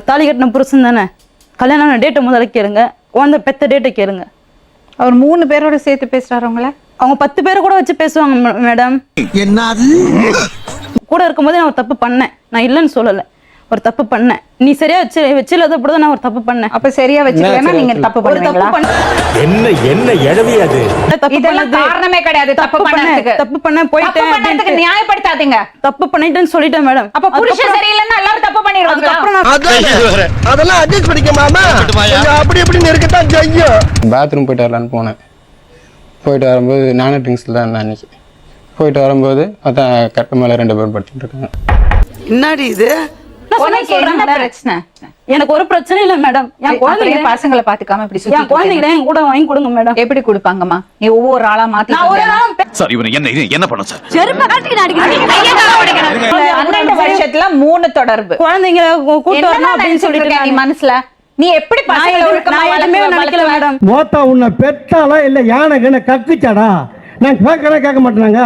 தாலி கட்டின புருஷன் தானே, கல்யாணம் டேட்டை முதல்ல கேளுங்க, குழந்தை பெத்த டேட்டை கேளுங்க. அவர் 3 பேரோட சேர்த்து பேசுறாரு உங்களை? அவங்க 10 பேரை கூட வச்சு பேசுவாங்க மேடம். என்னது கூட இருக்கும்போதே நான் ஒரு தப்பு பண்ணேன், நான் இல்லைன்னு சொல்லலை, ஒரு தப்பு பண்ணேன். நீ சரியா வச்சில்லாத அப்படிதான் நான் ஒரு தப்பு பண்ணேன். அப்ப சரியா வச்சுக்கலன்னா நீங்க தப்பு பண்ணுவீங்களா? என்ன எழவி அது? இதெல்லாம் காரணமே கிடையாது. தப்பு பண்ண போயிட்டேன் நியாயப்படுத்தாதீங்க. தப்பு பண்ணிட்டேன்னு சொல்லிட்டேன் மேடம். அப்ப புருஷன் சரியில்லைன்னா எல்லாரும் தப்பு பண்ணிடுவாங்க. அதெல்லாம் அட்ஜஸ்ட் பண்ணிக்க மாமா, அப்படி இப்படி இருக்கத்தான் செய்யும். பாத்ரூம் போயிட்டு வரலான்னு போனேன். போயிட்டு வரும்போது நானும் ட்ரிங்க்ஸில் தான் இருந்தேன் அன்னைக்கு. போயிட்டு வரும்போது அதான் கட்டு மேலே 2 பேரும் படுத்துட்டு இருக்காங்க. என்னடி இது? பிரச்சனை? எனக்கு ஒரு பிரச்சனை இல்ல மேடம். என் குழந்தைங்க பசங்களை பாத்துக்காம இப்படி என் குழந்தைகளை என் கூட வாங்கி கொடுங்க மேடம். எப்படி கொடுப்பாங்கம்மா? நீ ஒவ்வொரு ஆளா மாத்தி சார் இவனை என்ன பண்ண சார்? 12 வருஷத்துல 3 தொடர்பு குழந்தைங்க கூட்டு வரணும் அப்படின்னு சொல்லிட்டு நீ மனசுல நீ எப்படி நினைக்கல மேடம். மோத்தா உன்னை பெத்தாலா இல்ல யானை கக்குச்சாடா? நான் கேட்க மாட்டேனாங்க.